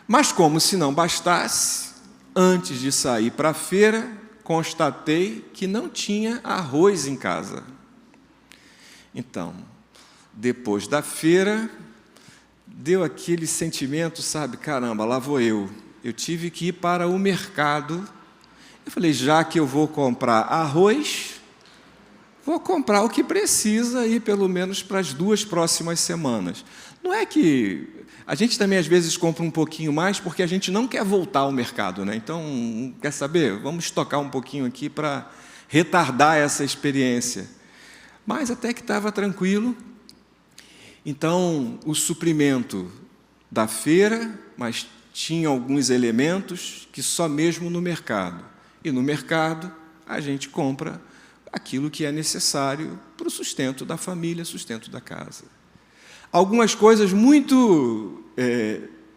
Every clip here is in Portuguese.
Mas como se não bastasse, antes de sair para a feira, constatei que não tinha arroz em casa. Então, depois da feira, deu aquele sentimento, sabe, caramba, lá vou eu. Eu tive que ir para o mercado. Eu falei, já que eu vou comprar arroz, vou comprar o que precisa aí, pelo menos para as 2 próximas semanas. Não é que... A gente também, às vezes, compra um pouquinho mais porque a gente não quer voltar ao mercado, né? Então, quer saber? Vamos estocar um pouquinho aqui para retardar essa experiência. Mas até que estava tranquilo. Então, o suprimento da feira, mas tinha alguns elementos que só mesmo no mercado. E no mercado, a gente compra aquilo que é necessário para o sustento da família, sustento da casa. Algumas coisas muito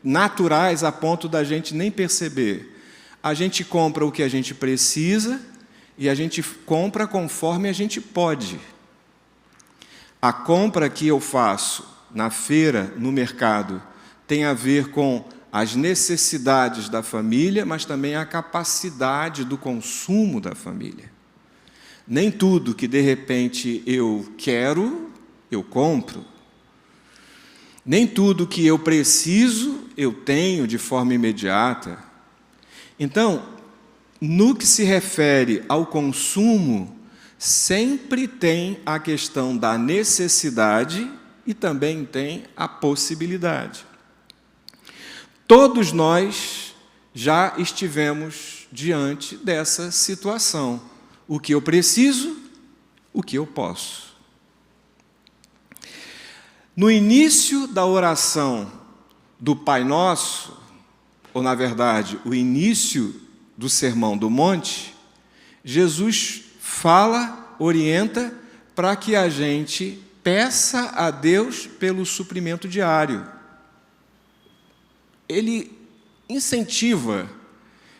naturais a ponto da gente nem perceber. A gente compra o que a gente precisa e a gente compra conforme a gente pode. A compra que eu faço na feira, no mercado, tem a ver com as necessidades da família, mas também a capacidade do consumo da família. Nem tudo que, de repente, eu quero, eu compro. Nem tudo que eu preciso, eu tenho de forma imediata. Então, no que se refere ao consumo, sempre tem a questão da necessidade e também tem a possibilidade. Todos nós já estivemos diante dessa situação. O que eu preciso, o que eu posso. No início da oração do Pai Nosso, ou na verdade, o início do Sermão do Monte, Jesus fala, orienta, para que a gente peça a Deus pelo suprimento diário. Ele incentiva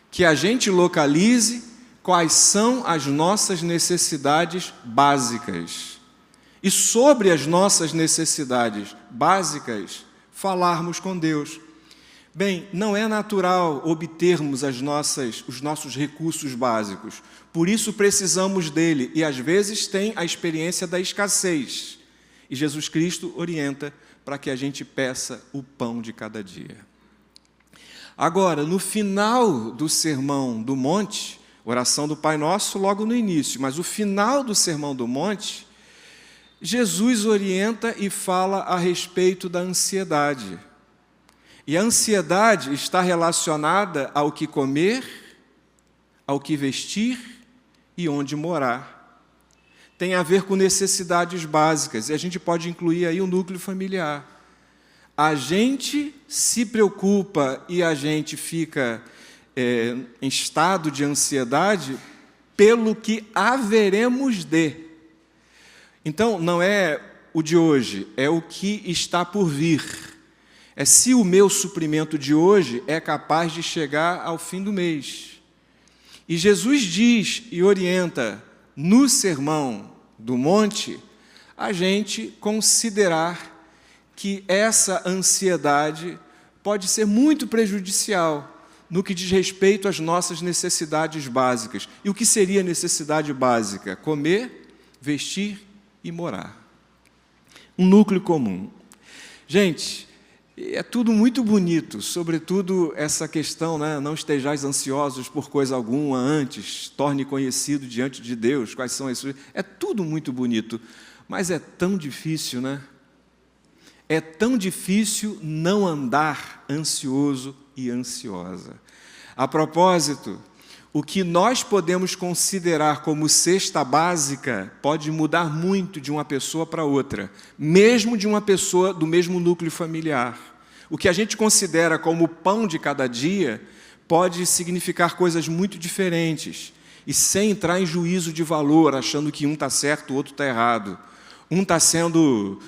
que a gente localize quais são as nossas necessidades básicas. E sobre as nossas necessidades básicas, falarmos com Deus. Bem, não é natural obtermos os nossos recursos básicos. Por isso precisamos dele. E às vezes tem a experiência da escassez. E Jesus Cristo orienta para que a gente peça o pão de cada dia. Agora, no final do Sermão do Monte, oração do Pai Nosso logo no início, mas o final do Sermão do Monte, Jesus orienta e fala a respeito da ansiedade. E a ansiedade está relacionada ao que comer, ao que vestir e onde morar. Tem a ver com necessidades básicas, e a gente pode incluir aí o núcleo familiar. A gente se preocupa e a gente fica em estado de ansiedade pelo que haveremos de. Então, não é o de hoje, é o que está por vir. É se o meu suprimento de hoje é capaz de chegar ao fim do mês. E Jesus diz e orienta no Sermão do Monte a gente considerar que essa ansiedade pode ser muito prejudicial no que diz respeito às nossas necessidades básicas. E o que seria necessidade básica? Comer, vestir e morar. Um núcleo comum. Gente, é tudo muito bonito, sobretudo essa questão, né? Não estejais ansiosos por coisa alguma antes, torne conhecido diante de Deus quais são as suas... É tudo muito bonito, mas é tão difícil, né? É tão difícil não andar ansioso e ansiosa. A propósito, o que nós podemos considerar como cesta básica pode mudar muito de uma pessoa para outra, mesmo de uma pessoa do mesmo núcleo familiar. O que a gente considera como pão de cada dia pode significar coisas muito diferentes, e sem entrar em juízo de valor, achando que um está certo, o outro está errado. Um está sendo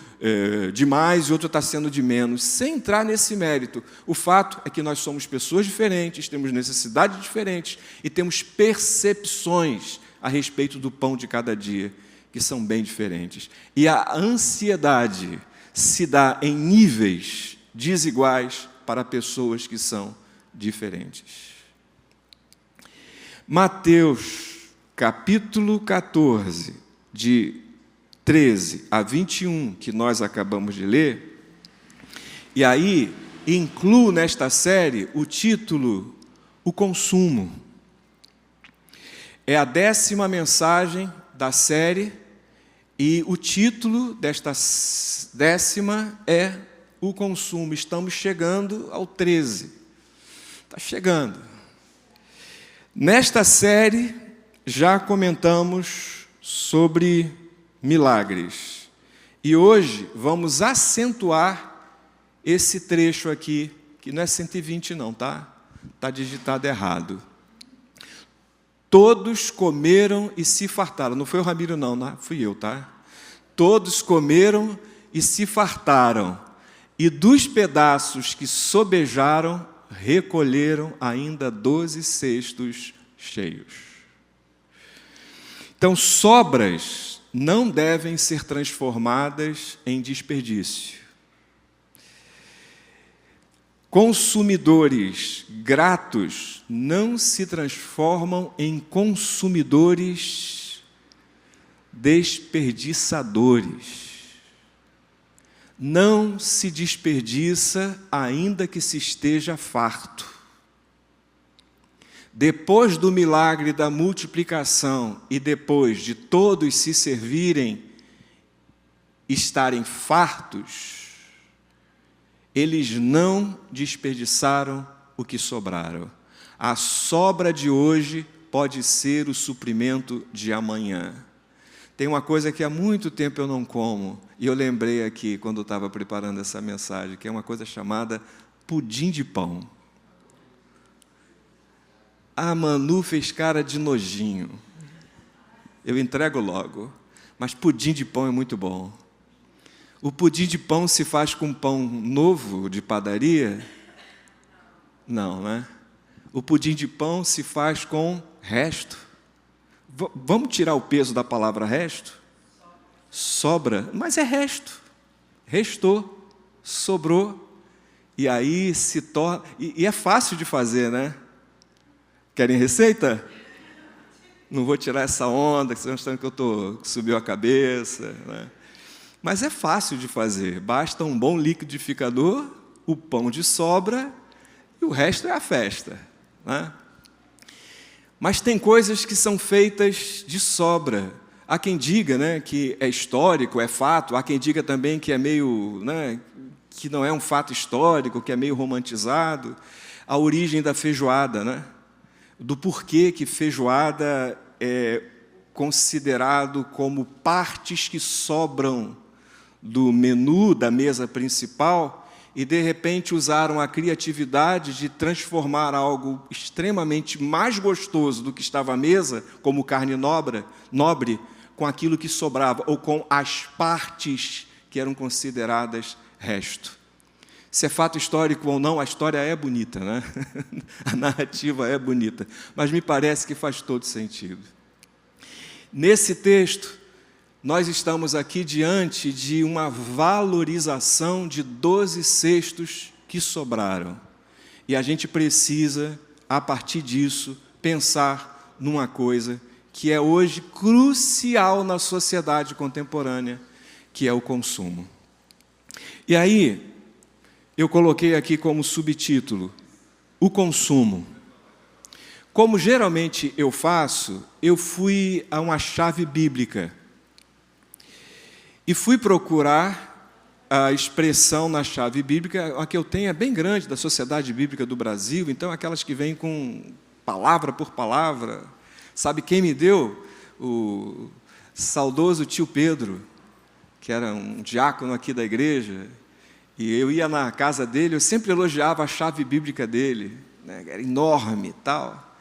de mais e outro está sendo de menos, sem entrar nesse mérito. O fato é que nós somos pessoas diferentes, temos necessidades diferentes e temos percepções a respeito do pão de cada dia, que são bem diferentes. E a ansiedade se dá em níveis desiguais para pessoas que são diferentes. Mateus, capítulo 14, de 13 a 21, que nós acabamos de ler, e aí incluo nesta série o título, o consumo. É a 10ª mensagem da série, e o título desta 10ª é o consumo. Estamos chegando ao 13. Está chegando. Nesta série, já comentamos sobre milagres. E hoje vamos acentuar esse trecho aqui, que não é 120 não, tá? Está digitado errado. Todos comeram e se fartaram. Não foi o Ramiro não, né? Fui eu, tá? Todos comeram e se fartaram. E dos pedaços que sobejaram, recolheram ainda 12 cestos cheios. Então, sobras não devem ser transformadas em desperdício. Consumidores gratos não se transformam em consumidores desperdiçadores. Não se desperdiça ainda que se esteja farto. Depois do milagre da multiplicação e depois de todos se servirem, estarem fartos, eles não desperdiçaram o que sobraram. A sobra de hoje pode ser o suprimento de amanhã. Tem uma coisa que há muito tempo eu não como, e eu lembrei aqui, quando estava preparando essa mensagem, que é uma coisa chamada pudim de pão. A Manu fez cara de nojinho. Eu entrego logo, mas pudim de pão é muito bom. O pudim de pão se faz com pão novo de padaria? Não, né? O pudim de pão se faz com resto. Vamos tirar o peso da palavra resto? Sobra, mas é resto. Restou, sobrou, e aí se torna... E é fácil de fazer, né? Querem receita? Não vou tirar essa onda, que vocês estão achando que subiu a cabeça, né? Mas é fácil de fazer, basta um bom liquidificador, o pão de sobra e o resto é a festa, né? Mas tem coisas que são feitas de sobra. Há quem diga, né, que é histórico, é fato, há quem diga também que é meio, né, que não é um fato histórico, que é meio romantizado. A origem da feijoada, né? Do porquê que feijoada é considerado como partes que sobram do menu da mesa principal e, de repente, usaram a criatividade de transformar algo extremamente mais gostoso do que estava à mesa, como carne nobre, com aquilo que sobrava, ou com as partes que eram consideradas resto. Se é fato histórico ou não, a história é bonita, né? A narrativa é bonita, mas me parece que faz todo sentido. Nesse texto, nós estamos aqui diante de uma valorização de 12 cestos que sobraram. E a gente precisa, a partir disso, pensar numa coisa que é hoje crucial na sociedade contemporânea, que é o consumo. E aí, eu coloquei aqui como subtítulo, o consumo. Como geralmente eu faço, eu fui a uma chave bíblica e fui procurar a expressão na chave bíblica, a que eu tenho é bem grande, da Sociedade Bíblica do Brasil, então aquelas que vêm com palavra por palavra. Sabe quem me deu? O saudoso tio Pedro, que era um diácono aqui da igreja, e eu ia na casa dele, eu sempre elogiava a chave bíblica dele, né, era enorme e tal.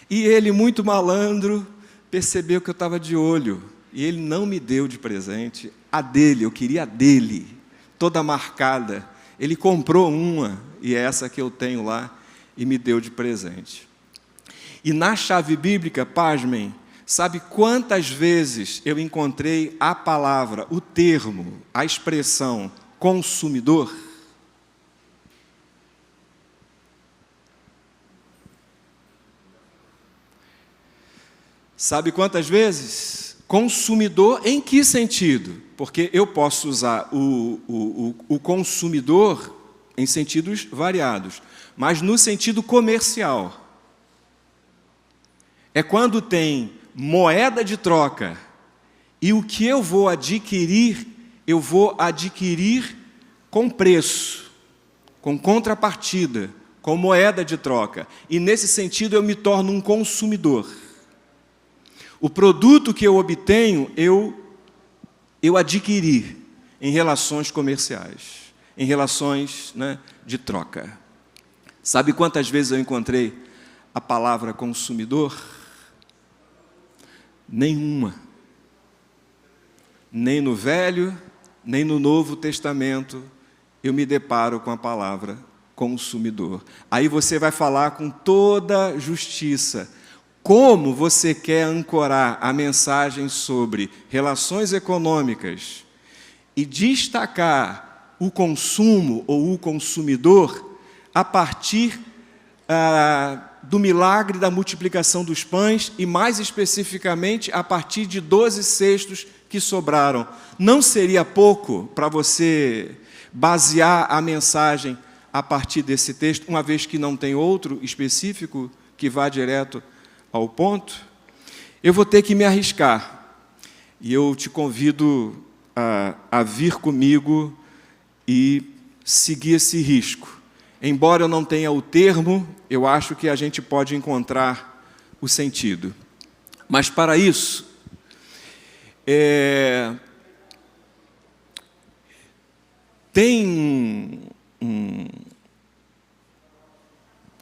E ele, muito malandro, percebeu que eu estava de olho, e ele não me deu de presente a dele, eu queria a dele, toda marcada. Ele comprou uma, e é essa que eu tenho lá, e me deu de presente. E na chave bíblica, pasmem, sabe quantas vezes eu encontrei a palavra, o termo, a expressão consumidor? Sabe quantas vezes? Consumidor em que sentido? Porque eu posso usar o consumidor em sentidos variados, mas no sentido comercial. É quando tem moeda de troca e o que eu vou adquirir com preço, com contrapartida, com moeda de troca. E nesse sentido eu me torno um consumidor. O produto que eu obtenho, eu adquiri em relações comerciais, em relações, né, de troca. Sabe quantas vezes eu encontrei a palavra consumidor? Nenhuma. Nem no Velho, nem no Novo Testamento eu me deparo com a palavra consumidor. Aí você vai falar com toda justiça. Como você quer ancorar a mensagem sobre relações econômicas e destacar o consumo ou o consumidor a partir do milagre da multiplicação dos pães e, mais especificamente, a partir de 12 cestos que sobraram? Não seria pouco para você basear a mensagem a partir desse texto, uma vez que não tem outro específico que vá direto ao ponto? Eu vou ter que me arriscar, e eu te convido a vir comigo e seguir esse risco. Embora eu não tenha o termo, eu acho que a gente pode encontrar o sentido. Mas, para isso, tem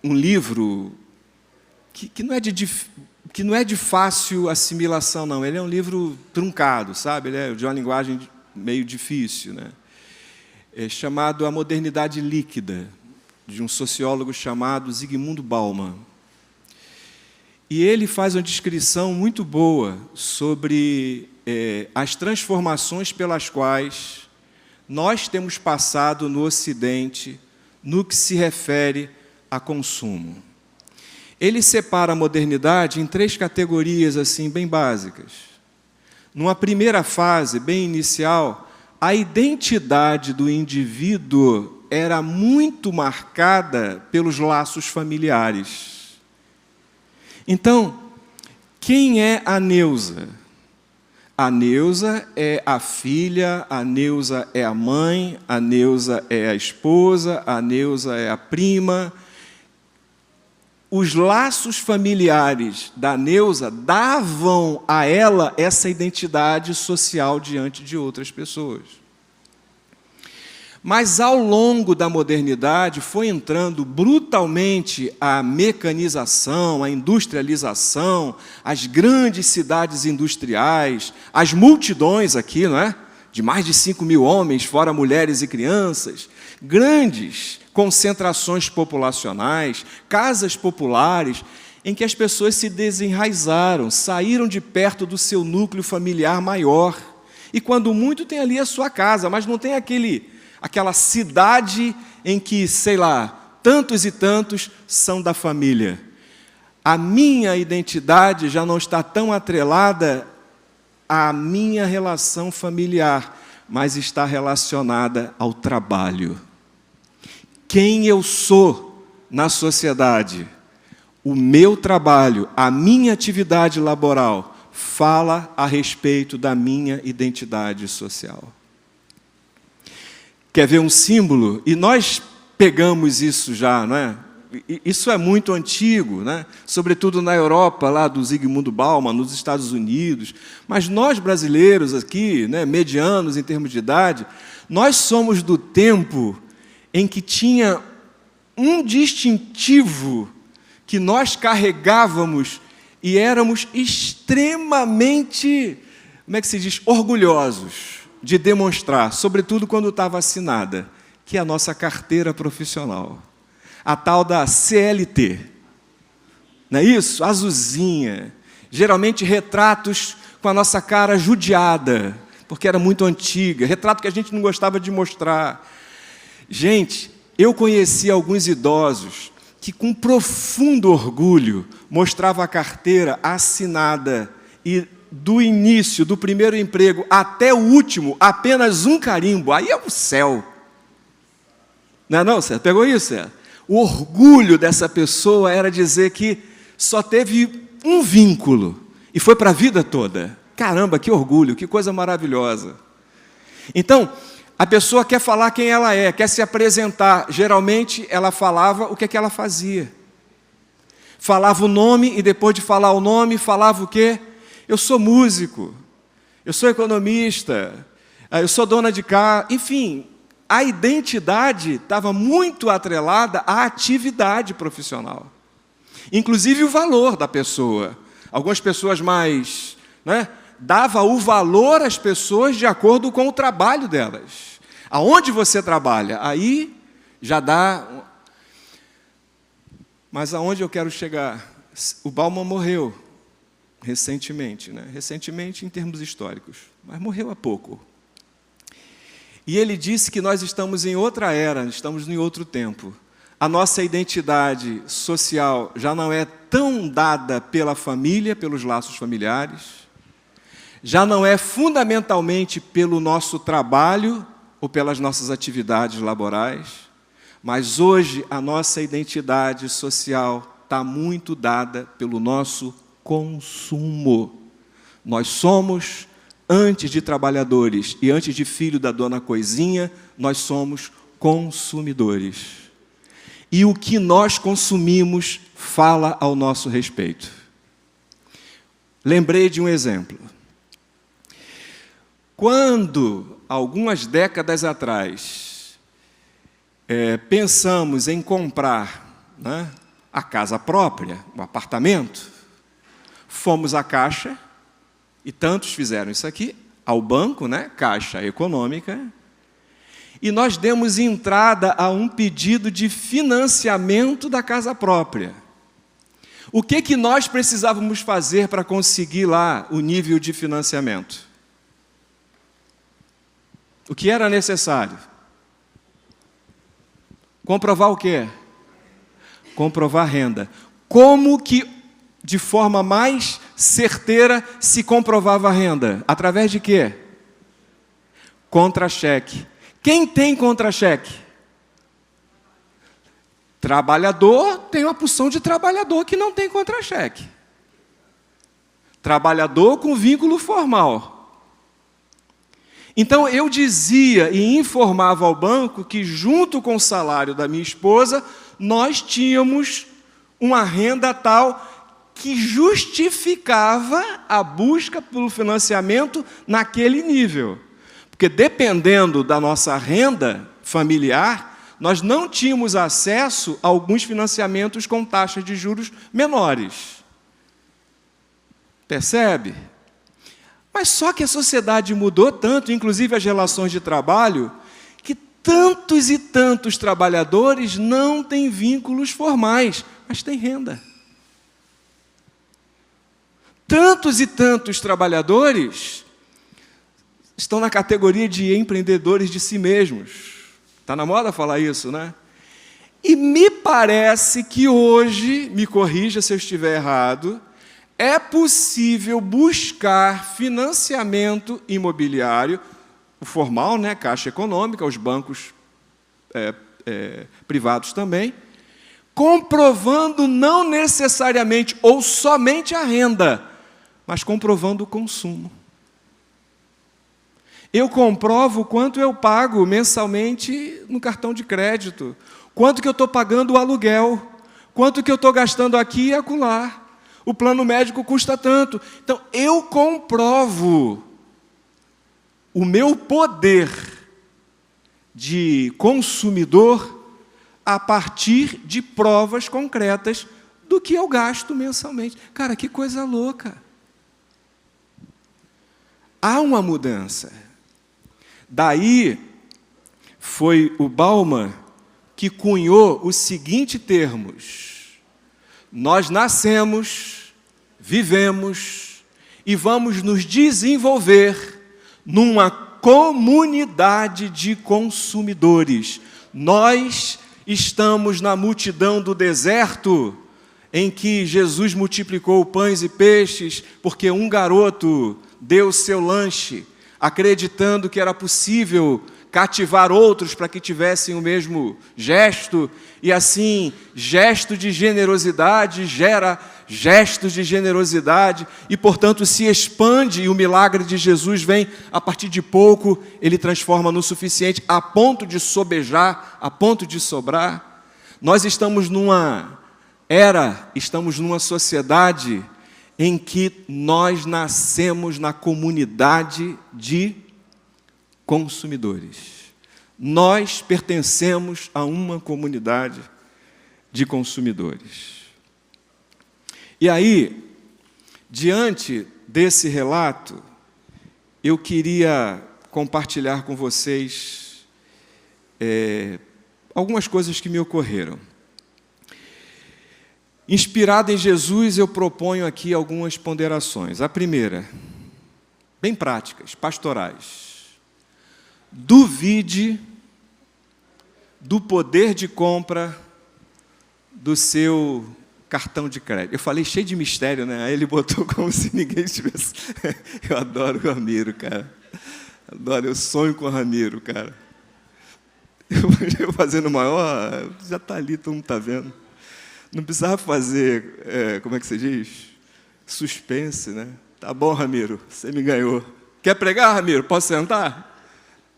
um livro que não é de fácil assimilação, não. Ele é um livro truncado, sabe? Ele é de uma linguagem meio difícil, né? É chamado A Modernidade Líquida, de um sociólogo chamado Zygmunt Bauman. E ele faz uma descrição muito boa sobre as transformações pelas quais nós temos passado no Ocidente no que se refere a consumo. Ele separa a modernidade em 3 categorias assim, bem básicas. Numa primeira fase, bem inicial, a identidade do indivíduo era muito marcada pelos laços familiares. Então, quem é a Neuza? A Neuza é a filha, a Neuza é a mãe, a Neuza é a esposa, a Neuza é a prima. Os laços familiares da Neuza davam a ela essa identidade social diante de outras pessoas. Mas, ao longo da modernidade, foi entrando brutalmente a mecanização, a industrialização, as grandes cidades industriais, as multidões aqui, não é? De mais de 5.000 homens, fora mulheres e crianças, grandes concentrações populacionais, casas populares, em que as pessoas se desenraizaram, saíram de perto do seu núcleo familiar maior. E, quando muito, tem ali a sua casa, mas não tem aquela cidade em que, sei lá, tantos e tantos são da família. A minha identidade já não está tão atrelada à minha relação familiar, mas está relacionada ao trabalho. Quem eu sou na sociedade, o meu trabalho, a minha atividade laboral, fala a respeito da minha identidade social. Quer ver um símbolo? E nós pegamos isso já, não é? Isso é muito antigo, né? Sobretudo na Europa, lá do Zygmunt Bauman, nos Estados Unidos. Mas nós, brasileiros aqui, né, medianos em termos de idade, nós somos do tempo em que tinha um distintivo que nós carregávamos e éramos extremamente, como é que se diz, orgulhosos de demonstrar, sobretudo quando estava assinada, que é a nossa carteira profissional. A tal da CLT. Não é isso? Azulzinha. Geralmente retratos com a nossa cara judiada, porque era muito antiga. Retrato que a gente não gostava de mostrar. Gente, eu conheci alguns idosos que com profundo orgulho mostrava a carteira assinada e do início, do primeiro emprego até o último, apenas um carimbo. Aí é o céu. Não é não, Sérgio? Pegou isso, Sérgio? O orgulho dessa pessoa era dizer que só teve um vínculo e foi para a vida toda. Caramba, que orgulho, que coisa maravilhosa. Então, a pessoa quer falar quem ela é, quer se apresentar. Geralmente, ela falava o que é que ela fazia. Falava o nome e depois de falar o nome, falava o quê? Eu sou músico, eu sou economista, eu sou dona de casa. Enfim, a identidade estava muito atrelada à atividade profissional. Inclusive o valor da pessoa. Algumas pessoas mais, dava o valor às pessoas de acordo com o trabalho delas. Aonde você trabalha? Aí já dá. Mas aonde eu quero chegar? O Bauman morreu recentemente, recentemente em termos históricos, mas morreu há pouco. E ele disse que nós estamos em outra era, estamos em outro tempo. A nossa identidade social já não é tão dada pela família, pelos laços familiares, já não é fundamentalmente pelo nosso trabalho ou pelas nossas atividades laborais, mas hoje a nossa identidade social está muito dada pelo nosso consumo. Nós somos, antes de trabalhadores e antes de filho da dona Coisinha, nós somos consumidores. E o que nós consumimos fala ao nosso respeito. Lembrei de um exemplo. Quando, algumas décadas atrás, pensamos em comprar a casa própria, o apartamento, fomos à Caixa, e tantos fizeram isso aqui, ao banco, Caixa Econômica, e nós demos entrada a um pedido de financiamento da casa própria. O que nós precisávamos fazer para conseguir lá o nível de financiamento? O que era necessário? Comprovar o quê? Comprovar renda. Como que, de forma mais certeira, se comprovava a renda? Através de quê? Contra-cheque. Quem tem contra-cheque? Trabalhador, tem uma porção de trabalhador que não tem contra-cheque. Trabalhador com vínculo formal. Então, eu dizia e informava ao banco que, junto com o salário da minha esposa, nós tínhamos uma renda tal que justificava a busca pelo financiamento naquele nível. Porque, dependendo da nossa renda familiar, nós não tínhamos acesso a alguns financiamentos com taxas de juros menores. Percebe? Mas só que a sociedade mudou tanto, inclusive as relações de trabalho, que tantos e tantos trabalhadores não têm vínculos formais, mas têm renda. Tantos e tantos trabalhadores estão na categoria de empreendedores de si mesmos. Está na moda falar isso, E me parece que hoje, me corrija se eu estiver errado, é possível buscar financiamento imobiliário, o formal, Caixa Econômica, os bancos privados também, comprovando não necessariamente ou somente a renda, mas comprovando o consumo. Eu comprovo quanto eu pago mensalmente no cartão de crédito, quanto que eu estou pagando o aluguel, quanto que eu estou gastando aqui e acolá. O plano médico custa tanto. Então, eu comprovo o meu poder de consumidor a partir de provas concretas do que eu gasto mensalmente. Cara, que coisa louca. Há uma mudança. Daí, foi o Bauman que cunhou os seguintes termos. Nós nascemos, vivemos e vamos nos desenvolver numa comunidade de consumidores. Nós estamos na multidão do deserto, em que Jesus multiplicou pães e peixes, porque um garoto deu seu lanche, acreditando que era possível cativar outros para que tivessem o mesmo gesto, e assim, gesto de generosidade gera gestos de generosidade, e portanto se expande, e o milagre de Jesus vem a partir de pouco, ele transforma no suficiente, a ponto de sobejar, a ponto de sobrar. Nós estamos numa sociedade em que nós nascemos na comunidade de consumidores. Nós pertencemos a uma comunidade de consumidores. E aí, diante desse relato, eu queria compartilhar com vocês algumas coisas que me ocorreram. Inspirado em Jesus, eu proponho aqui algumas ponderações. A primeira, bem práticas, pastorais. Duvide do poder de compra do seu cartão de crédito. Eu falei cheio de mistério, né? Aí ele botou como se ninguém tivesse... Eu adoro o Ramiro, cara. Eu sonho com o Ramiro, cara. Eu fazendo maior, já está ali, todo mundo está vendo. Não precisava fazer, como é que se diz? Suspense, né? Tá bom, Ramiro, você me ganhou. Quer pregar, Ramiro? Posso sentar?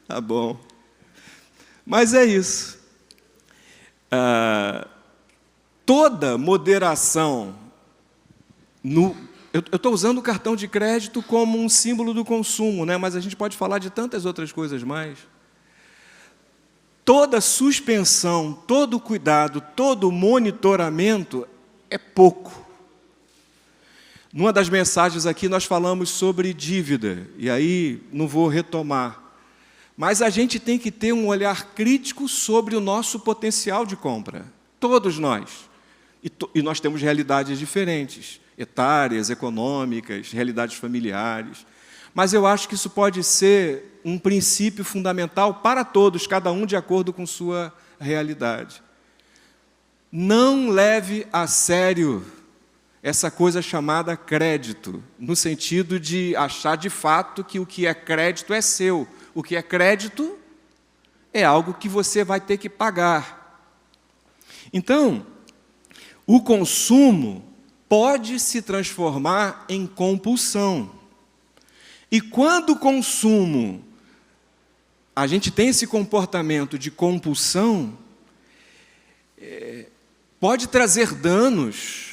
Tá bom. Mas é isso. Toda moderação eu estou usando o cartão de crédito como um símbolo do consumo, né? Mas a gente pode falar de tantas outras coisas mais. Toda suspensão, todo cuidado, todo monitoramento é pouco. Numa das mensagens aqui nós falamos sobre dívida, e aí não vou retomar. Mas a gente tem que ter um olhar crítico sobre o nosso potencial de compra. Todos nós. E nós temos realidades diferentes, etárias, econômicas, realidades familiares. Mas eu acho que isso pode ser um princípio fundamental para todos, cada um de acordo com sua realidade. Não leve a sério essa coisa chamada crédito, no sentido de achar de fato que o que é crédito é seu. O que é crédito é algo que você vai ter que pagar. Então, o consumo pode se transformar em compulsão. E quando o consumo, a gente tem esse comportamento de compulsão, pode trazer danos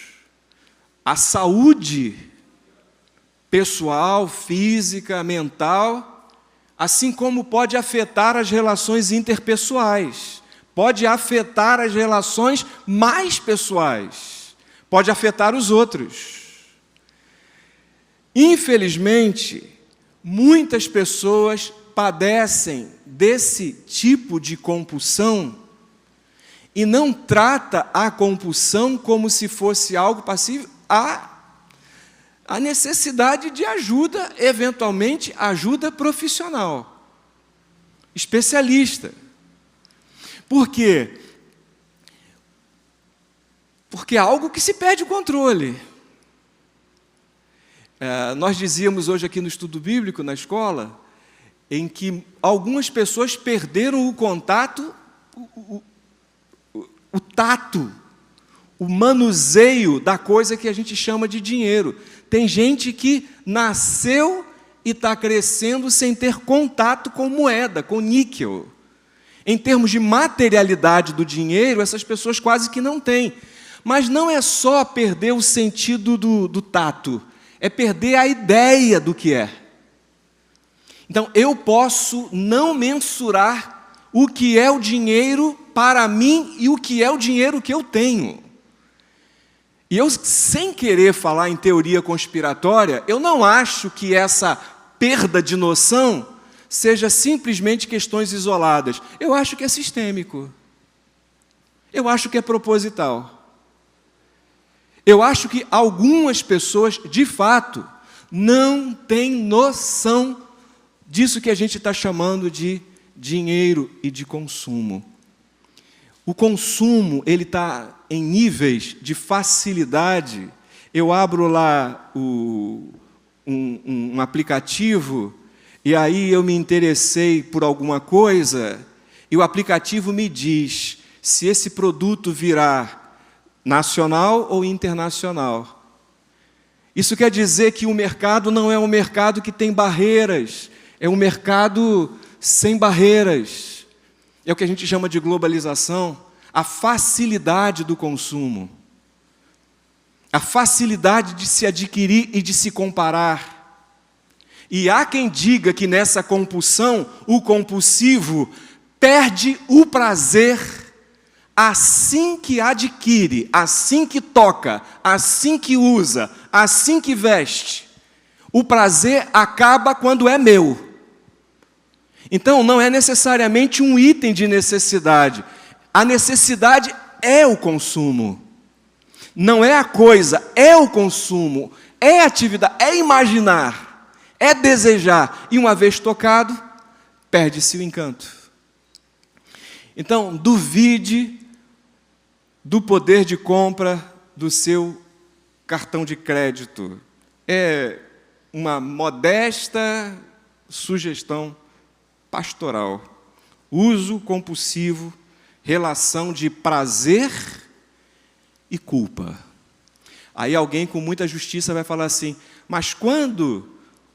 à saúde pessoal, física, mental, assim como pode afetar as relações interpessoais, pode afetar as relações mais pessoais, pode afetar os outros. Infelizmente, muitas pessoas padecem desse tipo de compulsão e não trata a compulsão como se fosse algo passível a necessidade de ajuda, eventualmente ajuda profissional, especialista. Por quê? Porque é algo que se perde o controle. Nós dizíamos hoje aqui no estudo bíblico, na escola, em que algumas pessoas perderam o contato, o tato, o manuseio da coisa que a gente chama de dinheiro. Tem gente que nasceu e está crescendo sem ter contato com moeda, com níquel. Em termos de materialidade do dinheiro, essas pessoas quase que não têm. Mas não é só perder o sentido do tato, é perder a ideia do que é. Então, eu posso não mensurar o que é o dinheiro para mim e o que é o dinheiro que eu tenho. E eu, sem querer falar em teoria conspiratória, eu não acho que essa perda de noção seja simplesmente questões isoladas. Eu acho que é sistêmico. Eu acho que é proposital. Eu acho que algumas pessoas, de fato, não têm noção disso que a gente está chamando de dinheiro e de consumo. O consumo, ele está em níveis de facilidade. Eu abro lá um aplicativo, e aí eu me interessei por alguma coisa, e o aplicativo me diz se esse produto virá nacional ou internacional. Isso quer dizer que o mercado não é um mercado que tem barreiras, é um mercado sem barreiras. É o que a gente chama de globalização, a facilidade do consumo, a facilidade de se adquirir e de se comparar. E há quem diga que nessa compulsão, o compulsivo perde o prazer assim que adquire, assim que toca, assim que usa, assim que veste. O prazer acaba quando é meu. Então, não é necessariamente um item de necessidade. A necessidade é o consumo. Não é a coisa, é o consumo, é a atividade, é imaginar, é desejar. E uma vez tocado, perde-se o encanto. Então, duvide do poder de compra do seu cartão de crédito. É uma modesta sugestão pastoral. Uso compulsivo, relação de prazer e culpa. Aí alguém com muita justiça vai falar assim, mas quando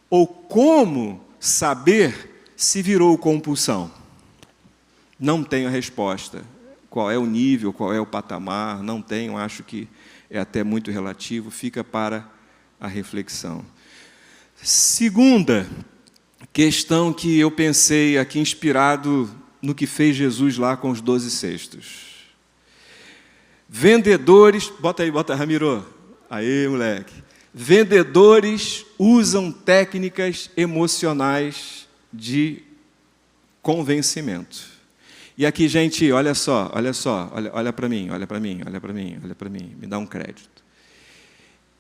ou como saber se virou compulsão? Não tenho a resposta. Qual é o nível, qual é o patamar? Não tenho, acho que é até muito relativo, fica para a reflexão. Segunda questão que eu pensei aqui, inspirado no que fez Jesus lá com os 12 cestos. Vendedores, bota Ramiro, aí moleque. Vendedores usam técnicas emocionais de convencimento. E aqui, gente, olha para mim, me dá um crédito.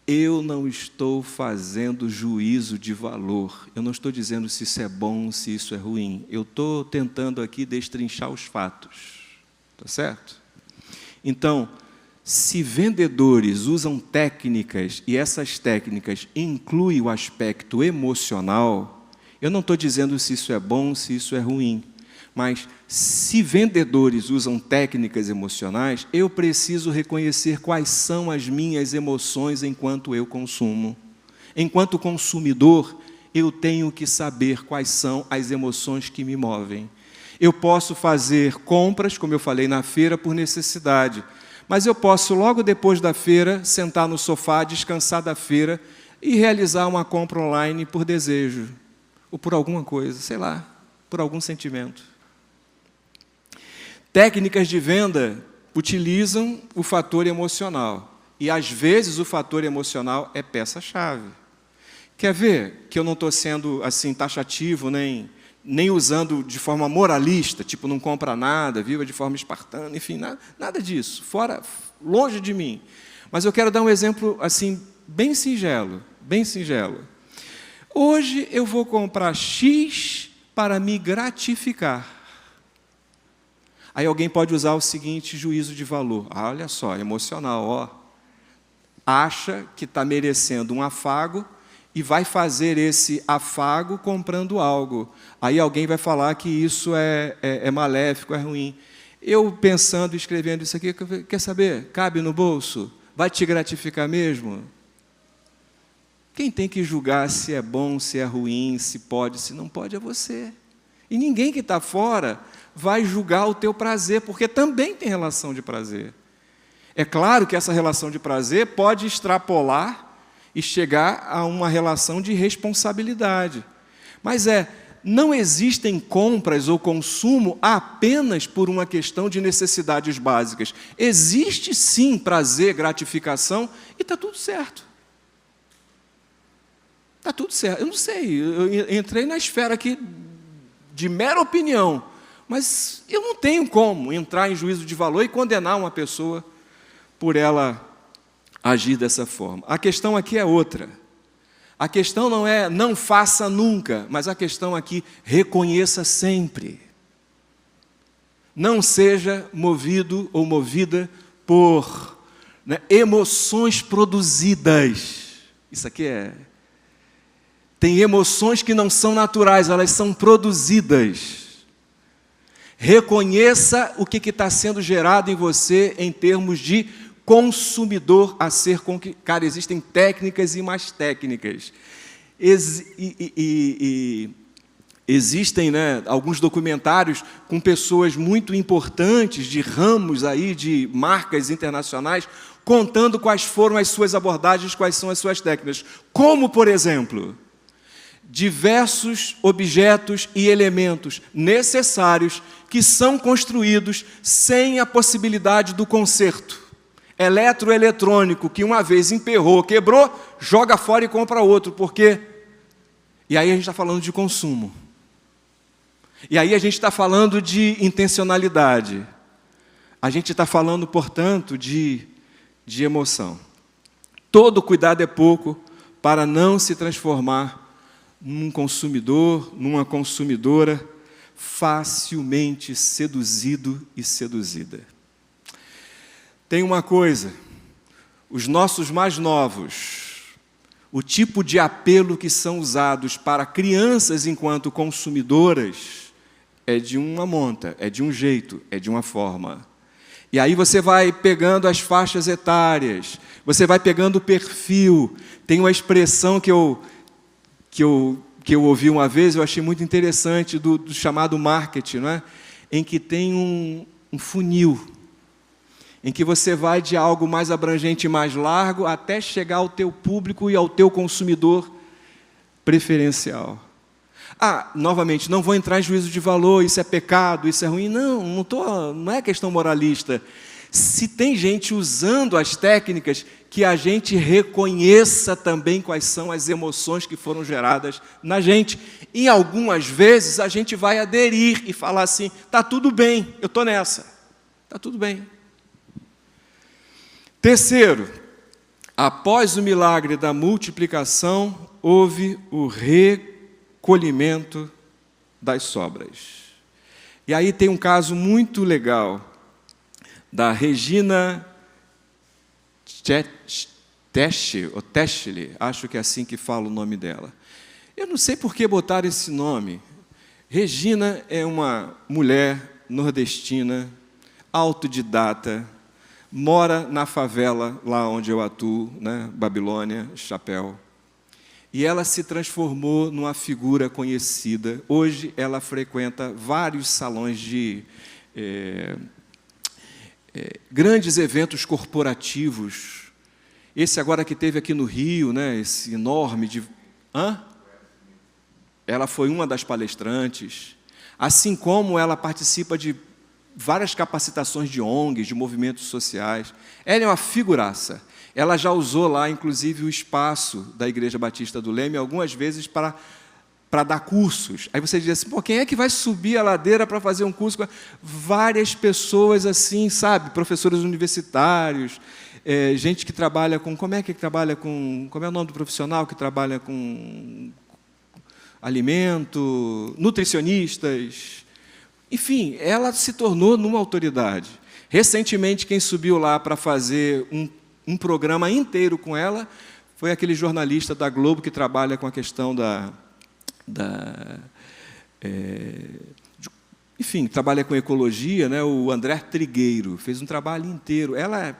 Eu não estou fazendo juízo de valor, eu não estou dizendo se isso é bom, se isso é ruim, eu estou tentando aqui destrinchar os fatos, tá certo? Então, se vendedores usam técnicas, e essas técnicas incluem o aspecto emocional, eu não estou dizendo se isso é bom, se isso é ruim, mas se vendedores usam técnicas emocionais, eu preciso reconhecer quais são as minhas emoções enquanto eu consumo. Enquanto consumidor, eu tenho que saber quais são as emoções que me movem. Eu posso fazer compras, como eu falei, na feira por necessidade, mas eu posso, logo depois da feira, sentar no sofá, descansar da feira e realizar uma compra online por desejo, ou por alguma coisa, sei lá, por algum sentimento. Técnicas de venda utilizam o fator emocional. E, às vezes, o fator emocional é peça-chave. Quer ver que eu não estou sendo assim taxativo, nem usando de forma moralista, tipo, não compra nada, viva de forma espartana, enfim, nada disso, longe de mim. Mas eu quero dar um exemplo assim, bem singelo. Hoje eu vou comprar X para me gratificar. Aí alguém pode usar o seguinte juízo de valor. Olha só, emocional, acha que está merecendo um afago e vai fazer esse afago comprando algo. Aí alguém vai falar que isso é maléfico, é ruim. Eu pensando, escrevendo isso aqui, quer saber? Cabe no bolso? Vai te gratificar mesmo? Quem tem que julgar se é bom, se é ruim, se pode, se não pode, é você. E ninguém que está fora vai julgar o teu prazer, porque também tem relação de prazer. É claro que essa relação de prazer pode extrapolar e chegar a uma relação de responsabilidade. Mas não existem compras ou consumo apenas por uma questão de necessidades básicas. Existe sim prazer, gratificação, e está tudo certo. Está tudo certo. Eu não sei, eu entrei na esfera aqui de mera opinião, mas eu não tenho como entrar em juízo de valor e condenar uma pessoa por ela agir dessa forma. A questão aqui é outra. A questão não é não faça nunca, mas a questão aqui, reconheça sempre. não seja movido ou movida por emoções produzidas. Isso aqui tem emoções que não são naturais, elas são produzidas. Reconheça o que está sendo gerado em você em termos de consumidor a ser conquistado. Cara, existem técnicas e mais técnicas. Existem alguns documentários com pessoas muito importantes de ramos aí, de marcas internacionais, contando quais foram as suas abordagens, quais são as suas técnicas. Como, por exemplo, diversos objetos e elementos necessários que são construídos sem a possibilidade do conserto. Eletroeletrônico, que uma vez emperrou, quebrou, joga fora e compra outro. Por quê? E aí a gente está falando de consumo. E aí a gente está falando de intencionalidade. A gente está falando, portanto, de emoção. Todo cuidado é pouco para não se transformar num consumidor, numa consumidora facilmente seduzido e seduzida. Tem uma coisa, os nossos mais novos, o tipo de apelo que são usados para crianças enquanto consumidoras é de uma monta, é de um jeito, é de uma forma. E aí você vai pegando as faixas etárias, você vai pegando o perfil. Tem uma expressão que eu ouvi uma vez, eu achei muito interessante, do chamado marketing, não é? Em que tem um funil, em que você vai de algo mais abrangente e mais largo até chegar ao teu público e ao teu consumidor preferencial. Novamente, não vou entrar em juízo de valor, isso é pecado, isso é ruim. Não é questão moralista. Se tem gente usando as técnicas, que a gente reconheça também quais são as emoções que foram geradas na gente. E algumas vezes a gente vai aderir e falar assim, está tudo bem, eu estou nessa, está tudo bem. Terceiro, após o milagre da multiplicação, houve o recolhimento das sobras. E aí tem um caso muito legal da Regina Teschle, acho que é assim que fala o nome dela. Eu não sei por que botaram esse nome. Regina é uma mulher nordestina, autodidata, mora na favela, lá onde eu atuo, Babilônia, Chapéu. E ela se transformou numa figura conhecida. Hoje ela frequenta vários salões de grandes eventos corporativos. Esse agora que teve aqui no Rio, esse enorme... Ela foi uma das palestrantes. Assim como ela participa de várias capacitações de ONGs, de movimentos sociais. Ela é uma figuraça. Ela já usou lá, inclusive, o espaço da Igreja Batista do Leme, algumas vezes para dar cursos. Aí você diz assim, quem é que vai subir a ladeira para fazer um curso? Várias pessoas assim, sabe? Professores universitários, gente que trabalha com... Como é o nome do profissional que trabalha com alimento? Nutricionistas. Enfim, ela se tornou numa autoridade. Recentemente, quem subiu lá para fazer um programa inteiro com ela foi aquele jornalista da Globo que trabalha com a questão enfim, trabalha com ecologia, o André Trigueiro, fez um trabalho inteiro. Ela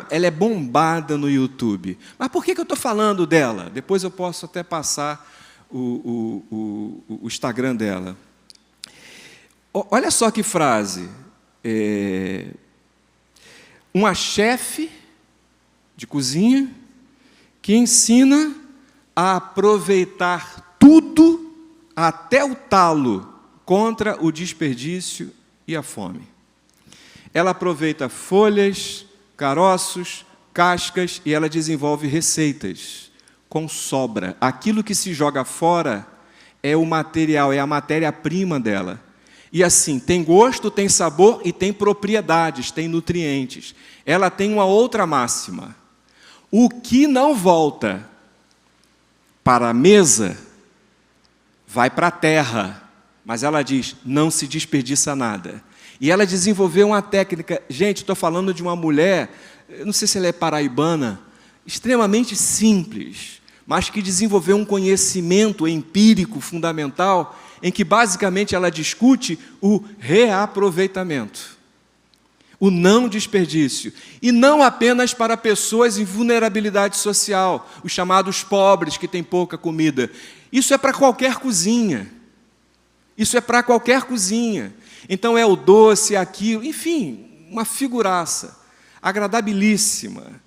é bombada no YouTube. Mas por que eu estou falando dela? Depois eu posso até passar o Instagram dela. Olha só que frase. Uma chefe de cozinha que ensina a aproveitar tudo até o talo contra o desperdício e a fome. Ela aproveita folhas, caroços, cascas e ela desenvolve receitas com sobra. Aquilo que se joga fora é o material, é a matéria-prima dela. E assim, tem gosto, tem sabor e tem propriedades, tem nutrientes. Ela tem uma outra máxima. O que não volta para a mesa, vai para a terra. Mas ela diz, não se desperdiça nada. E ela desenvolveu uma técnica. Gente, estou falando de uma mulher, eu não sei se ela é paraibana, extremamente simples, mas que desenvolveu um conhecimento empírico fundamental, em que basicamente ela discute o reaproveitamento, o não desperdício. E não apenas para pessoas em vulnerabilidade social, os chamados pobres que têm pouca comida. Isso é para qualquer cozinha. Isso é para qualquer cozinha. Então é o doce, aquilo, enfim, uma figuraça, agradabilíssima.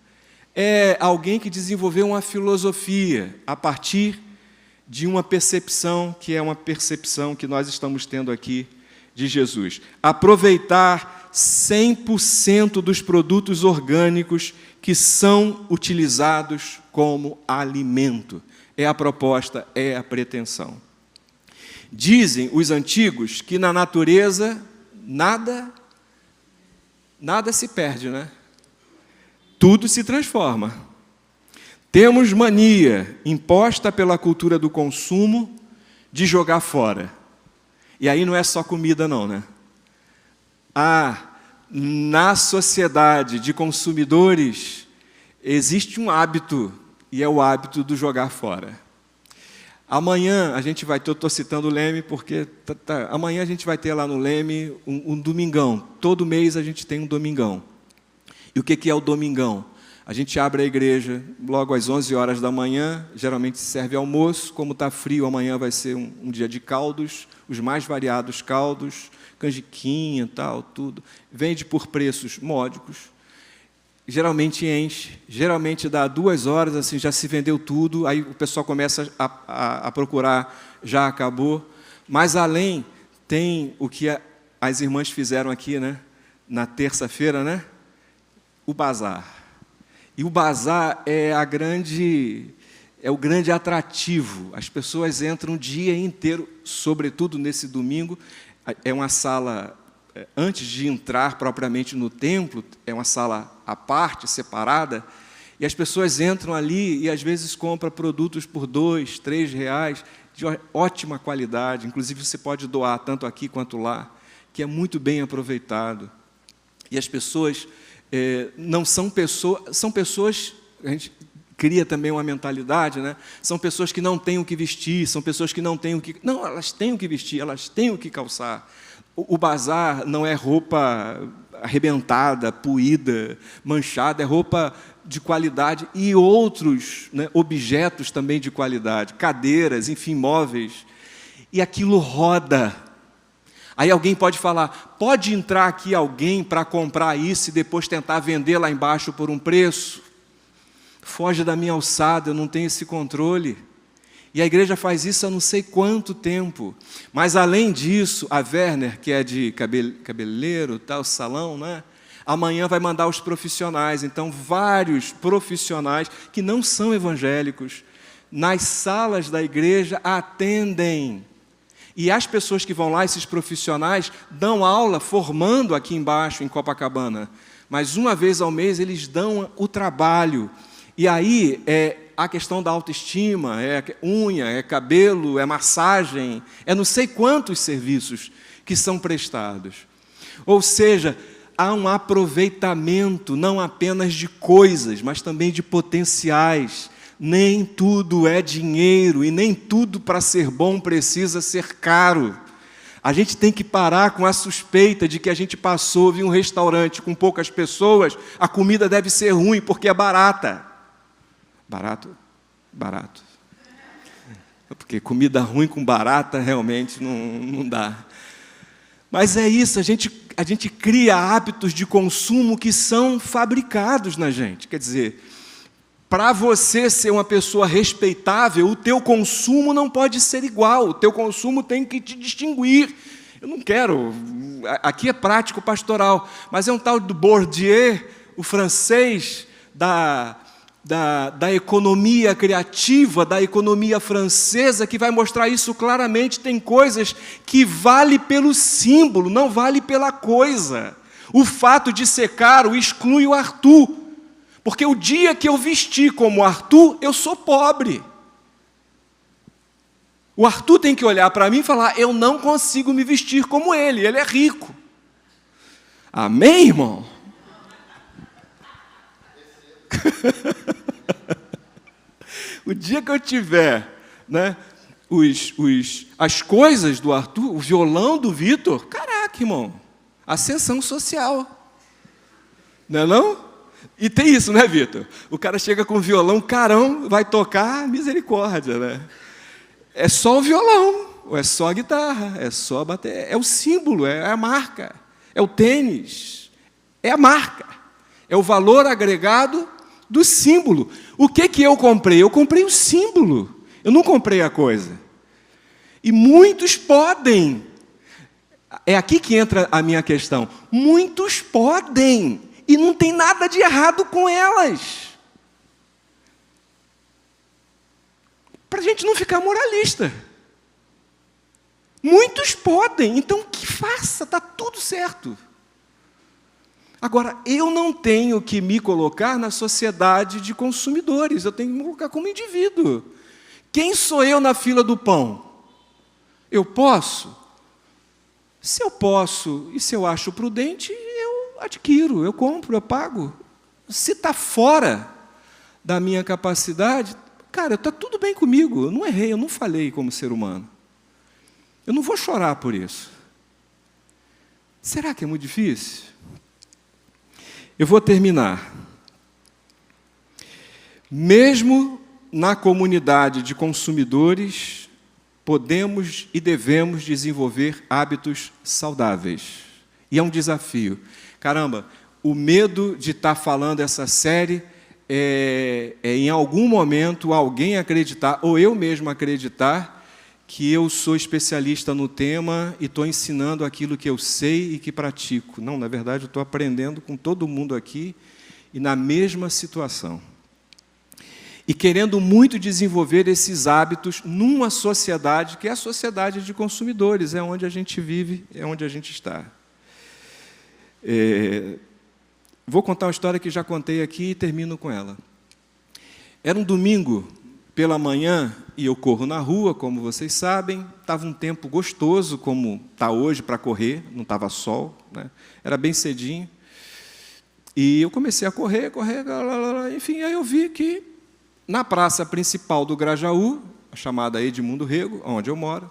É alguém que desenvolveu uma filosofia a partir de uma percepção, que é uma percepção que nós estamos tendo aqui de Jesus. Aproveitar 100% dos produtos orgânicos que são utilizados como alimento. É a proposta, é a pretensão. Dizem os antigos que na natureza nada se perde, né? Tudo se transforma. Temos mania, imposta pela cultura do consumo, de jogar fora. E aí não é só comida não, né? Na sociedade de consumidores existe um hábito, e é o hábito do jogar fora. Amanhã a gente vai ter, eu estou citando o Leme, porque amanhã a gente vai ter lá no Leme um domingão. Todo mês a gente tem um domingão. E o que é o domingão? A gente abre a igreja logo às 11 horas da manhã, geralmente serve almoço. Como está frio, amanhã vai ser um dia de caldos, os mais variados caldos, canjiquinha, tal, tudo. Vende por preços módicos. Geralmente enche, geralmente dá 2 horas, assim, já se vendeu tudo, aí o pessoal começa a procurar, já acabou. Mas além, tem o que as irmãs fizeram aqui, né? Na terça-feira, né? O bazar. E o bazar é o grande atrativo. As pessoas entram o dia inteiro, sobretudo nesse domingo. É uma sala, antes de entrar propriamente no templo, é uma sala à parte, separada, e as pessoas entram ali e às vezes compram produtos por R$2, R$3, de ótima qualidade. Inclusive você pode doar tanto aqui quanto lá, que é muito bem aproveitado. E as pessoas não são pessoas, a gente cria também uma mentalidade, né? São pessoas que não têm o que vestir, são pessoas que não têm o que... Não, elas têm o que vestir, elas têm o que calçar. O bazar não é roupa arrebentada, puída, manchada, é roupa de qualidade e outros, né, objetos também de qualidade, cadeiras, enfim, móveis. E aquilo roda. Aí alguém pode falar, pode entrar aqui alguém para comprar isso e depois tentar vender lá embaixo por um preço? Foge da minha alçada, eu não tenho esse controle. E a igreja faz isso há não sei quanto tempo. Mas, além disso, a Werner, que é de cabeleireiro, tal, salão, né? Amanhã vai mandar os profissionais. Então, vários profissionais que não são evangélicos, nas salas da igreja, atendem. E as pessoas que vão lá, esses profissionais, dão aula formando aqui embaixo, em Copacabana. Mas, uma vez ao mês, eles dão o trabalho. E aí, a questão da autoestima, é unha, é cabelo, é massagem, é não sei quantos serviços que são prestados. Ou seja, há um aproveitamento não apenas de coisas, mas também de potenciais. Nem tudo é dinheiro e nem tudo para ser bom precisa ser caro. A gente tem que parar com a suspeita de que a gente passou, viu um restaurante com poucas pessoas, a comida deve ser ruim porque é barata. Barato? Barato. Porque comida ruim com barata realmente não dá. Mas é isso, a gente cria hábitos de consumo que são fabricados na gente. Quer dizer, para você ser uma pessoa respeitável, o teu consumo não pode ser igual, o teu consumo tem que te distinguir. Eu não quero, aqui é prático pastoral, mas é um tal do Bourdieu, o francês da economia criativa, da economia francesa, que vai mostrar isso claramente. Tem coisas que vale pelo símbolo, não vale pela coisa. O fato de ser caro exclui o Arthur, porque o dia que eu vestir como Arthur, eu sou pobre. O Arthur tem que olhar para mim e falar, eu não consigo me vestir como ele é rico. Amém, irmão? O dia que eu tiver, né, as coisas do Arthur, o violão do Vitor, caraca, irmão, ascensão social. Não é não? E tem isso, né, Vitor? O cara chega com o violão, carão, vai tocar, misericórdia, né? É só o violão, ou é só a guitarra, é só a bateria, é o símbolo, é a marca, é o tênis, é a marca, é o valor agregado do símbolo. O que eu comprei? Eu comprei o símbolo, eu não comprei a coisa. E muitos podem, é aqui que entra a minha questão, muitos podem, e não tem nada de errado com elas. Para a gente não ficar moralista. Muitos podem, então que faça, está tudo certo. Agora, eu não tenho que me colocar na sociedade de consumidores, eu tenho que me colocar como indivíduo. Quem sou eu na fila do pão? Eu posso? Se eu posso e se eu acho prudente, eu adquiro, eu compro, eu pago. Se está fora da minha capacidade, cara, está tudo bem comigo, eu não errei, eu não falhei como ser humano. Eu não vou chorar por isso. Será que é muito difícil? Eu vou terminar. Mesmo na comunidade de consumidores, podemos e devemos desenvolver hábitos saudáveis. E é um desafio. Caramba, o medo de estar falando essa série é em algum momento alguém acreditar, ou eu mesmo acreditar, que eu sou especialista no tema e estou ensinando aquilo que eu sei e que pratico. Não, na verdade, eu estou aprendendo com todo mundo aqui e na mesma situação. E querendo muito desenvolver esses hábitos numa sociedade que é a sociedade de consumidores, é onde a gente vive, é onde a gente está. Vou contar uma história que já contei aqui e termino com ela. Era um domingo pela manhã, e eu corro na rua, como vocês sabem, estava um tempo gostoso, como está hoje para correr, não estava sol, né? Era bem cedinho. E eu comecei a correr, enfim, aí eu vi que na praça principal do Grajaú, a chamada Edmundo Rego, onde eu moro,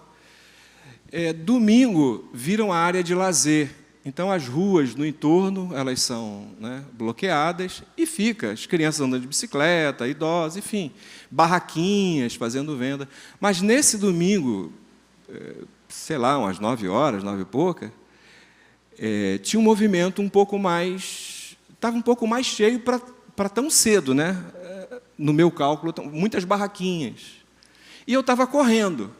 domingo viram a área de lazer. Então, as ruas no entorno, elas são, né, bloqueadas e fica as crianças andando de bicicleta, idosos, enfim, barraquinhas fazendo venda. Mas, nesse domingo, sei lá, umas 9 horas, 9 e pouca, tinha um movimento um pouco mais... Estava um pouco mais cheio para tão cedo, né? No meu cálculo, muitas barraquinhas. E eu estava correndo.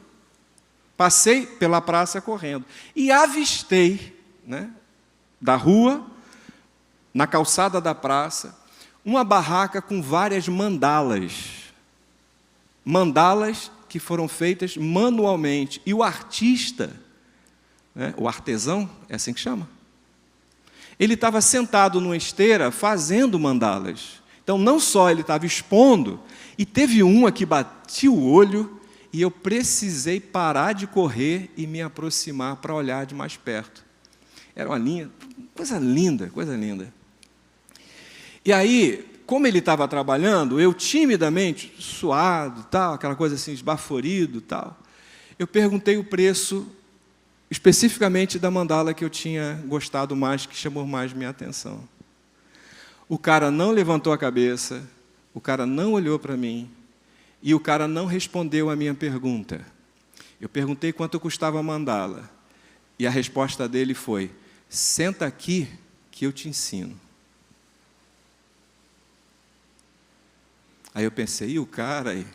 Passei pela praça correndo. E avistei, né, da rua, na calçada da praça, uma barraca com várias mandalas. Mandalas que foram feitas manualmente. E o artista, né, o artesão, é assim que chama? Ele estava sentado numa esteira fazendo mandalas. Então, não só ele estava expondo, e teve uma que bati o olho, e eu precisei parar de correr e me aproximar para olhar de mais perto. Era uma linha, coisa linda, coisa linda. E aí, como ele estava trabalhando, eu timidamente, suado, tal, aquela coisa assim, esbaforido, tal, eu perguntei o preço, especificamente da mandala que eu tinha gostado mais, que chamou mais minha atenção. O cara não levantou a cabeça, o cara não olhou para mim, e o cara não respondeu a minha pergunta. Eu perguntei quanto custava a mandala, e a resposta dele foi: senta aqui que eu te ensino. Aí eu pensei, e o cara aí?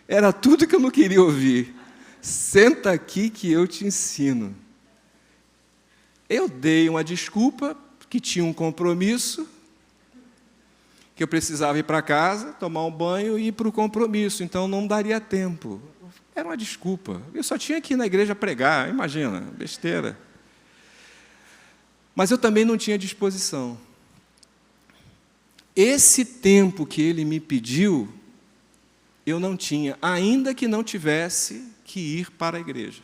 Era tudo que eu não queria ouvir. Senta aqui que eu te ensino. Eu dei uma desculpa, que tinha um compromisso, que eu precisava ir para casa, tomar um banho e ir para o compromisso, então não daria tempo. Era uma desculpa. Eu só tinha que ir na igreja pregar, imagina, besteira. Mas eu também não tinha disposição. Esse tempo que ele me pediu, eu não tinha, ainda que não tivesse que ir para a igreja.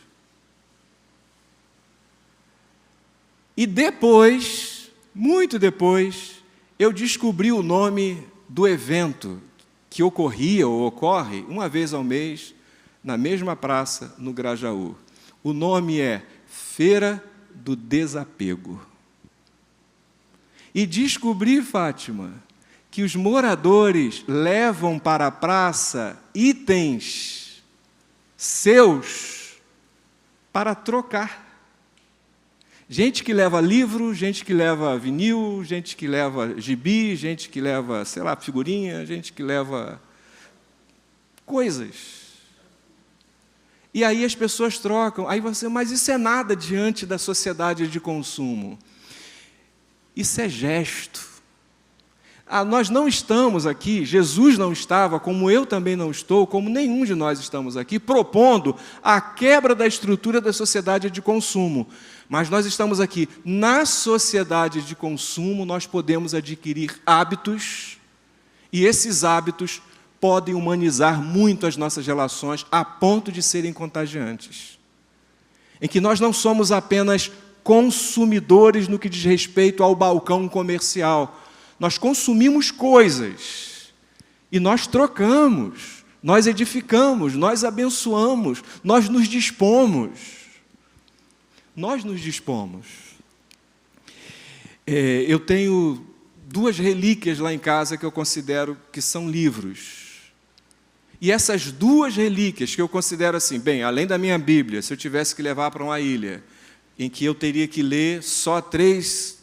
E depois, muito depois, eu descobri o nome do evento que ocorria ou ocorre uma vez ao mês na mesma praça no Grajaú. O nome é Feira do Desapego. E descobri, Fátima, que os moradores levam para a praça itens seus para trocar. Gente que leva livro, gente que leva vinil, gente que leva gibi, gente que leva, sei lá, figurinha, gente que leva coisas. E aí as pessoas trocam. Aí você, mas isso é nada diante da sociedade de consumo. Isso é gesto. Nós não estamos aqui, Jesus não estava, como eu também não estou, como nenhum de nós estamos aqui, propondo a quebra da estrutura da sociedade de consumo. Mas nós estamos aqui, na sociedade de consumo, nós podemos adquirir hábitos, e esses hábitos podem humanizar muito as nossas relações, a ponto de serem contagiantes. Em que nós não somos apenas consumidores no que diz respeito ao balcão comercial. Nós consumimos coisas e nós trocamos, nós edificamos, nós abençoamos, nós nos dispomos. Nós nos dispomos. Eu tenho 2 relíquias lá em casa que eu considero que são livros. E essas 2 relíquias que eu considero assim, bem, além da minha Bíblia, se eu tivesse que levar para uma ilha, em que eu teria que ler só 3,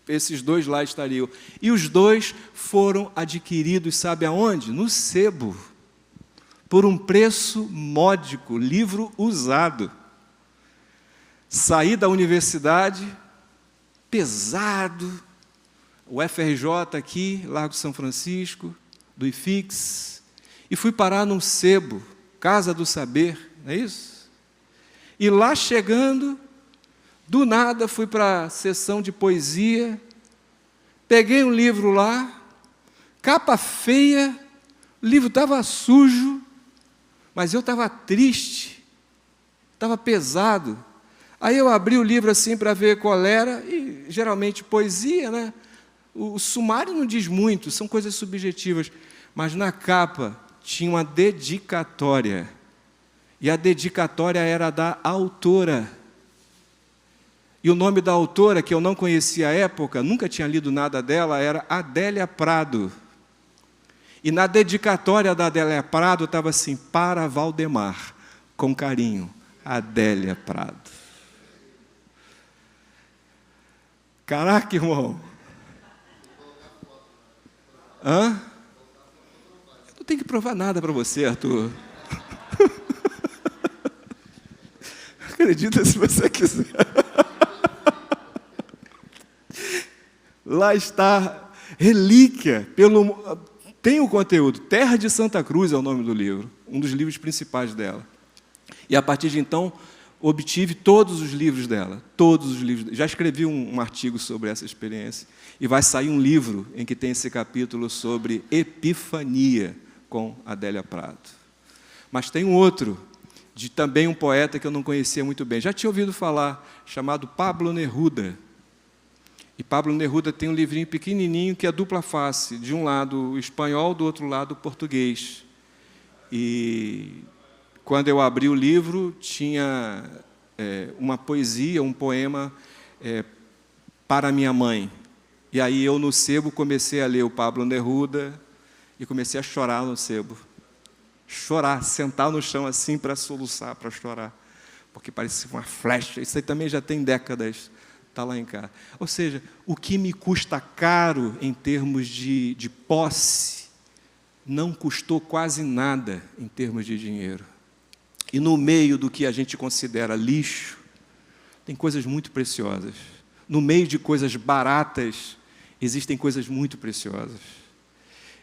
esses 2 lá estariam. E os 2 foram adquiridos, sabe aonde? No sebo, por um preço módico, livro usado. Saí da universidade, pesado, o FRJ aqui, Largo São Francisco, do IFIX, e fui parar num sebo, Casa do Saber, não é isso? E lá chegando, do nada fui para a sessão de poesia, peguei um livro lá, capa feia, o livro estava sujo, mas eu estava triste, estava pesado. Aí eu abri o livro assim para ver qual era, e geralmente poesia, né? O sumário não diz muito, são coisas subjetivas, mas na capa tinha uma dedicatória, e a dedicatória era da autora. E o nome da autora, que eu não conhecia à época, nunca tinha lido nada dela, era Adélia Prado. E na dedicatória da Adélia Prado estava assim, para Valdemar, com carinho, Adélia Prado. Caraca, irmão. Hã? Eu não tenho que provar nada para você, Arthur. Acredita se você quiser. Lá está, relíquia, tem o conteúdo, Terra de Santa Cruz é o nome do livro, um dos livros principais dela. E a partir de então, obtive todos os livros dela, todos os livros. Já escrevi um artigo sobre essa experiência, e vai sair um livro em que tem esse capítulo sobre Epifania, com Adélia Prado. Mas tem um outro, de também um poeta que eu não conhecia muito bem, já tinha ouvido falar, chamado Pablo Neruda. E Pablo Neruda tem um livrinho pequenininho que é dupla face, de um lado o espanhol, do outro lado o português. E quando eu abri o livro, tinha uma poesia, um poema para minha mãe. E aí eu, no sebo, comecei a ler o Pablo Neruda e comecei a chorar no sebo. Chorar, sentar no chão assim para soluçar, para chorar. Porque parecia uma flecha. Isso aí também já tem décadas. Está lá em casa. Ou seja, o que me custa caro em termos de posse, não custou quase nada em termos de dinheiro. E no meio do que a gente considera lixo, tem coisas muito preciosas. No meio de coisas baratas, existem coisas muito preciosas.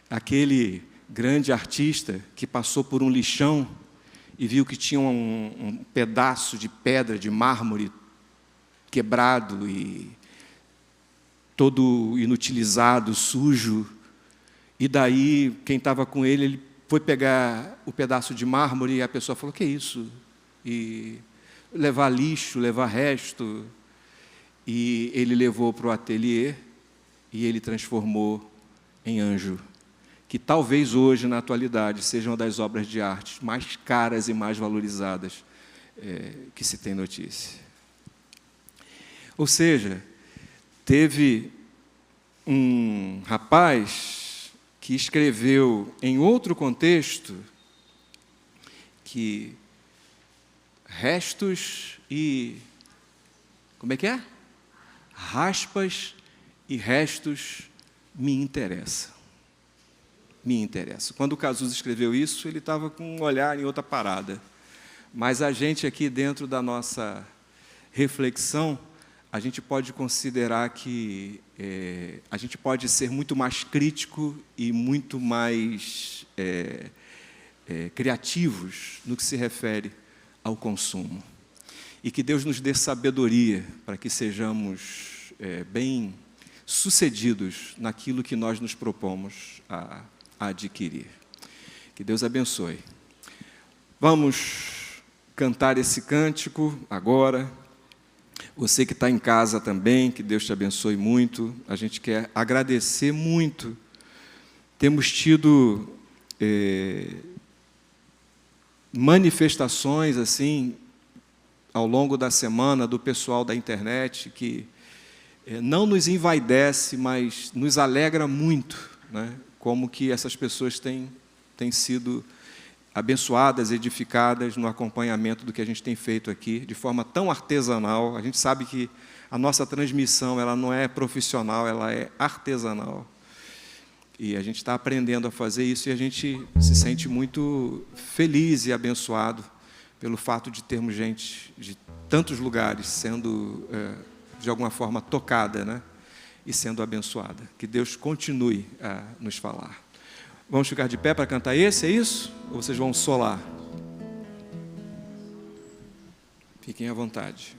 Aquele grande artista que passou por um lixão e viu que tinha um pedaço de pedra, de mármore, quebrado e todo inutilizado, sujo. E daí, quem estava com ele foi pegar o pedaço de mármore e a pessoa falou, que é isso? E levar lixo, levar resto. e ele levou para o ateliê e ele transformou em anjo, que talvez hoje, na atualidade, seja uma das obras de arte mais caras e mais valorizadas que se tem notícia. Ou seja, teve um rapaz que escreveu em outro contexto que restos e... como é que é? Raspas e restos me interessam. Me interessa. Quando o Cazuza escreveu isso, ele estava com um olhar em outra parada. Mas a gente aqui, dentro da nossa reflexão, a gente pode considerar que a gente pode ser muito mais crítico e muito mais criativos no que se refere ao consumo. E que Deus nos dê sabedoria para que sejamos bem sucedidos naquilo que nós nos propomos a adquirir. Que Deus abençoe. Vamos cantar esse cântico agora. Você que está em casa também, que Deus te abençoe muito. A gente quer agradecer muito. Temos tido manifestações assim ao longo da semana do pessoal da internet que não nos envaidece, mas nos alegra muito, né? Como que essas pessoas têm sido abençoadas, edificadas no acompanhamento do que a gente tem feito aqui, de forma tão artesanal. A gente sabe que a nossa transmissão ela não é profissional, ela é artesanal. E a gente está aprendendo a fazer isso e a gente se sente muito feliz e abençoado pelo fato de termos gente de tantos lugares sendo, de alguma forma, tocada, né? E sendo abençoada. Que Deus continue a nos falar. Vamos ficar de pé para cantar esse, é isso? Ou vocês vão solar? Fiquem à vontade.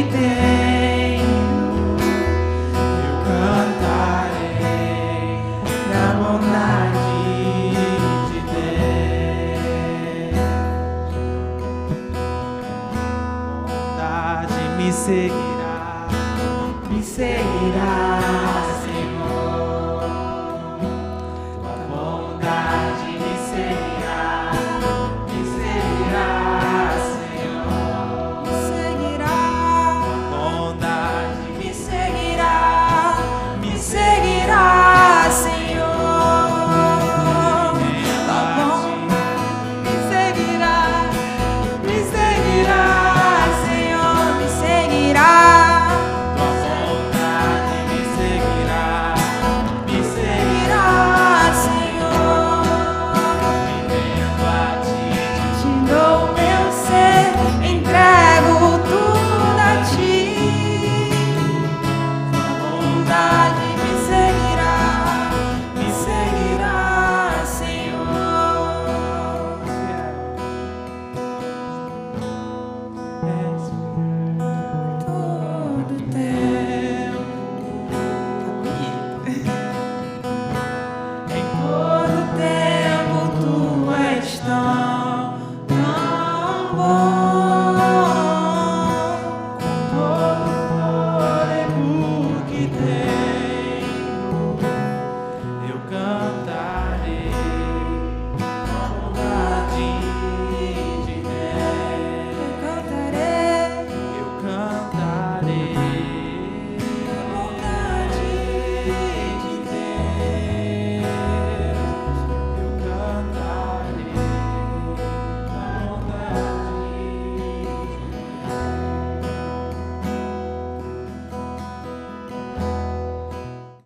tenho, eu cantarei na bondade de Deus. Bondade me seguirá, me seguirá.